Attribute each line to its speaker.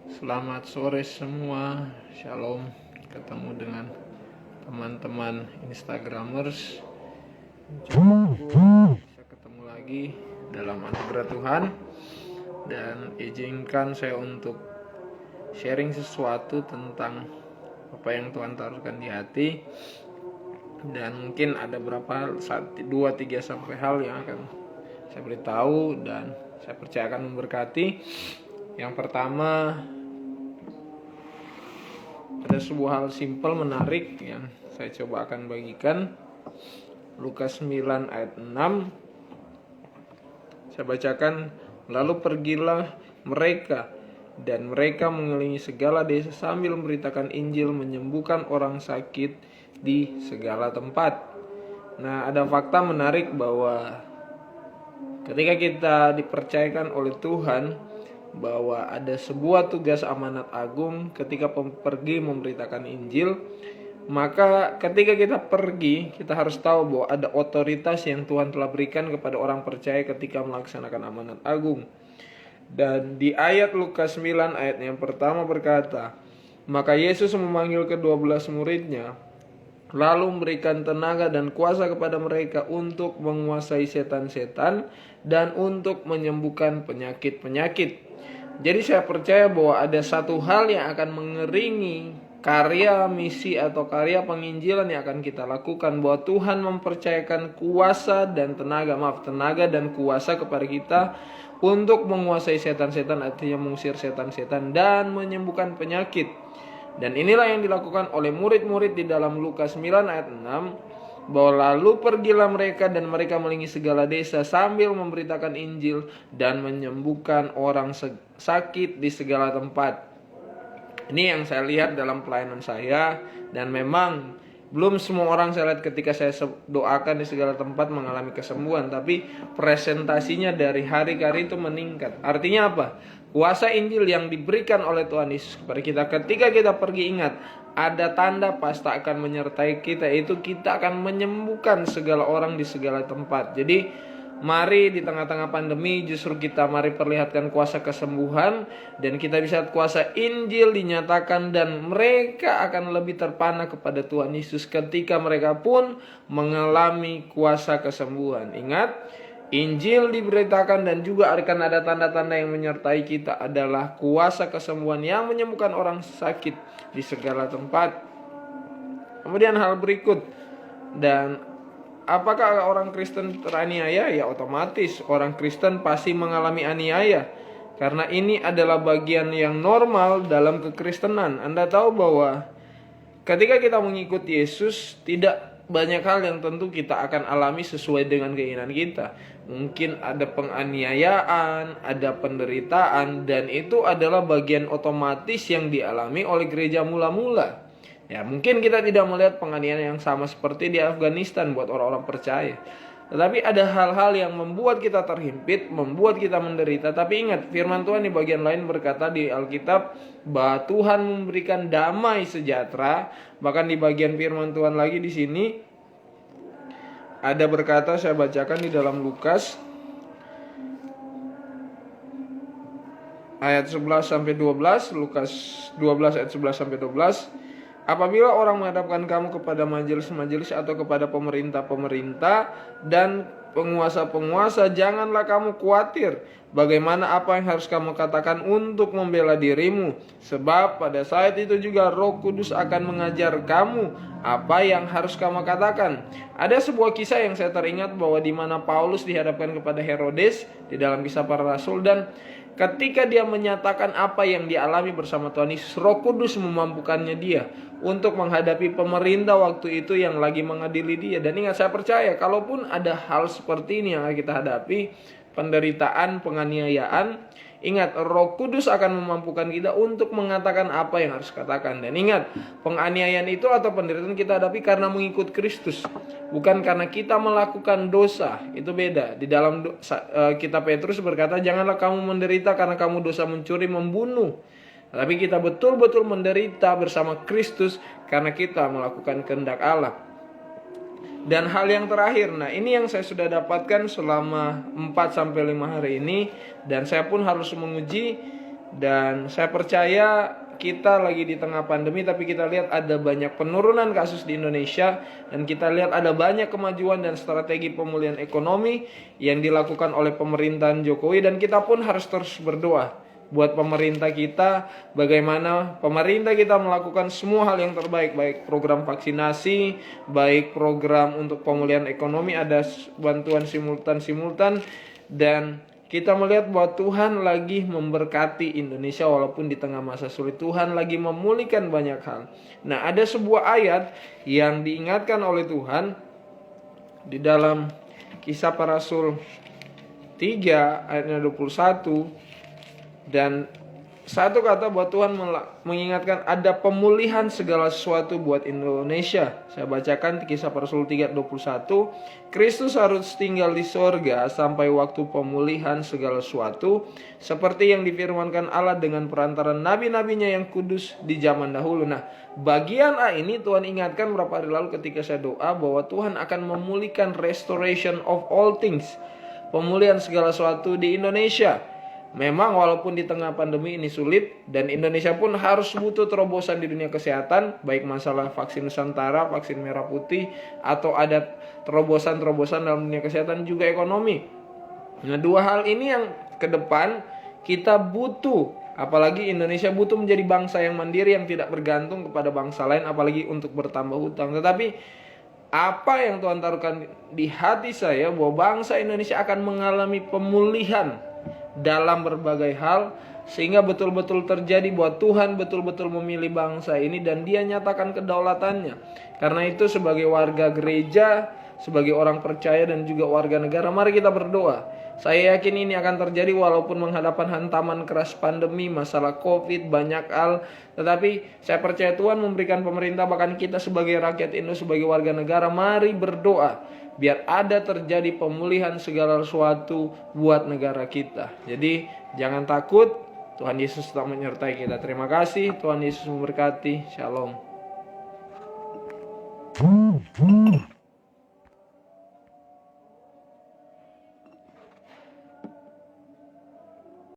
Speaker 1: Selamat sore semua, Shalom. Ketemu dengan teman-teman Instagramers. Bisa ketemu lagi dalam anugerah Tuhan. Dan izinkan saya untuk sharing sesuatu tentang apa yang Tuhan taruhkan di hati. Dan mungkin ada berapa 2-3 sampai hal yang akan saya beritahu dan saya percaya akan memberkati. Yang pertama, ada sebuah hal simpel menarik yang saya coba akan bagikan. Lukas 9 ayat 6. Saya bacakan, lalu pergilah mereka dan mereka mengelilingi segala desa sambil memberitakan Injil, menyembuhkan orang sakit di segala tempat. Nah, ada fakta menarik bahwa ketika kita dipercayakan oleh Tuhan bahwa ada sebuah tugas amanat agung ketika pergi memberitakan Injil, maka ketika kita pergi, kita harus tahu bahwa ada otoritas yang Tuhan telah berikan kepada orang percaya ketika melaksanakan amanat agung. Dan di ayat Lukas 9 ayat yang pertama berkata, maka Yesus memanggil ke-12 muridnya, lalu memberikan tenaga dan kuasa kepada mereka untuk menguasai setan-setan dan untuk menyembuhkan penyakit-penyakit. Jadi saya percaya bahwa ada satu hal yang akan mengeringi karya misi atau karya penginjilan yang akan kita lakukan, bahwa Tuhan mempercayakan kuasa dan tenaga dan kuasa kepada kita untuk menguasai setan-setan, artinya mengusir setan-setan dan menyembuhkan penyakit. Dan inilah yang dilakukan oleh murid-murid di dalam Lukas 9 ayat 6. Bahwa lalu pergilah mereka dan mereka melinggi segala desa sambil memberitakan Injil dan menyembuhkan orang sakit di segala tempat. Ini yang saya lihat dalam pelayanan saya, dan memang belum semua orang saya lihat ketika saya doakan di segala tempat mengalami kesembuhan, tapi presentasinya dari hari ke hari itu meningkat. Artinya apa? Kuasa Injil yang diberikan oleh Tuhan Yesus kepada kita ketika kita pergi, ingat, ada tanda pasti akan menyertai kita, itu kita akan menyembuhkan segala orang di segala tempat. Jadi mari di tengah-tengah pandemi justru kita mari perlihatkan kuasa kesembuhan, dan kita bisa kuasa Injil dinyatakan, dan mereka akan lebih terpana kepada Tuhan Yesus ketika mereka pun mengalami kuasa kesembuhan. Ingat, Injil diberitakan dan juga akan ada tanda-tanda yang menyertai kita adalah kuasa kesembuhan yang menyembuhkan orang sakit di segala tempat. Kemudian hal berikut, dan apakah orang Kristen teraniaya? Ya otomatis orang Kristen pasti mengalami aniaya, karena ini adalah bagian yang normal dalam kekristenan. Anda tahu bahwa ketika kita mengikuti Yesus, tidak banyak hal yang tentu kita akan alami sesuai dengan keinginan kita. Mungkin ada penganiayaan, ada penderitaan, dan itu adalah bagian otomatis yang dialami oleh gereja mula-mula. Ya, mungkin kita tidak melihat penganiayaan yang sama seperti di Afghanistan buat orang-orang percaya. Tetapi ada hal-hal yang membuat kita terhimpit, membuat kita menderita. Tapi ingat, firman Tuhan di bagian lain berkata di Alkitab bahwa Tuhan memberikan damai sejahtera. Bahkan di bagian firman Tuhan lagi di sini ada berkata, saya bacakan di dalam Lukas ayat 11 sampai 12, Lukas 12 ayat 11 sampai 12. Apabila orang menghadapkan kamu kepada majelis-majelis atau kepada pemerintah-pemerintah dan penguasa-penguasa, janganlah kamu khawatir bagaimana apa yang harus kamu katakan untuk membela dirimu. Sebab pada saat itu juga Roh Kudus akan mengajar kamu apa yang harus kamu katakan. Ada sebuah kisah yang saya teringat bahwa di mana Paulus dihadapkan kepada Herodes di dalam Kisah Para Rasul, dan ketika dia menyatakan apa yang dialami bersama Tuhan Yesus, Roh Kudus memampukannya dia untuk menghadapi pemerintah waktu itu yang lagi mengadili dia. Dan ingat, saya percaya kalaupun ada hal seperti ini yang kita hadapi, penderitaan, penganiayaan, ingat, Roh Kudus akan memampukan kita untuk mengatakan apa yang harus katakan. Dan ingat, penganiayaan itu atau penderitaan kita hadapi karena mengikut Kristus, bukan karena kita melakukan dosa. Itu beda. Di dalam kitab Petrus berkata, janganlah kamu menderita karena kamu dosa mencuri, membunuh. Tapi kita betul-betul menderita bersama Kristus karena kita melakukan kehendak Allah. Dan hal yang terakhir, nah ini yang saya sudah dapatkan selama 4-5 hari ini, dan saya pun harus menguji Dan saya percaya kita lagi di tengah pandemi, tapi kita lihat ada banyak penurunan kasus di Indonesia, dan kita lihat ada banyak kemajuan dan strategi pemulihan ekonomi yang dilakukan oleh pemerintahan Jokowi, dan kita pun harus terus berdoa buat pemerintah kita, bagaimana pemerintah kita melakukan semua hal yang terbaik, baik program vaksinasi, baik program untuk pemulihan ekonomi, ada bantuan simultan, dan kita melihat bahwa Tuhan lagi memberkati Indonesia walaupun di tengah masa sulit. Tuhan lagi memulihkan banyak hal. Nah, ada sebuah ayat yang diingatkan oleh Tuhan di dalam Kisah Para Rasul 3 ayatnya 21. Dan satu kata bahwa Tuhan mengingatkan ada pemulihan segala sesuatu buat Indonesia. Saya bacakan Kisah Para Rasul 3:21. Kristus harus tinggal di sorga sampai waktu pemulihan segala sesuatu, seperti yang difirmankan Allah dengan perantaran nabi-nabinya yang kudus di zaman dahulu. Nah, bagian A ini Tuhan ingatkan beberapa hari lalu ketika saya doa bahwa Tuhan akan memulihkan restoration of all things, pemulihan segala sesuatu di Indonesia. Memang walaupun di tengah pandemi ini sulit, dan Indonesia pun harus butuh terobosan di dunia kesehatan, baik masalah vaksin Nusantara, vaksin merah putih, atau ada terobosan-terobosan dalam dunia kesehatan juga ekonomi. Nah, dua hal ini yang ke depan kita butuh, apalagi Indonesia butuh menjadi bangsa yang mandiri, yang tidak bergantung kepada bangsa lain, apalagi untuk bertambah hutang. Tetapi apa yang Tuhan taruhkan di hati saya bahwa bangsa Indonesia akan mengalami pemulihan dalam berbagai hal, sehingga betul-betul terjadi bahwa Tuhan betul-betul memilih bangsa ini dan Dia nyatakan kedaulatannya. Karena itu sebagai warga gereja, sebagai orang percaya dan juga warga negara, mari kita berdoa. Saya yakin ini akan terjadi walaupun menghadapan hantaman keras pandemi, masalah COVID, banyak hal. Tetapi saya percaya Tuhan memberikan pemerintah, bahkan kita sebagai rakyat Indonesia, sebagai warga negara, mari berdoa biar ada terjadi pemulihan segala sesuatu buat negara kita. Jadi jangan takut, Tuhan Yesus tetap menyertai kita. Terima kasih, Tuhan Yesus memberkati. Shalom.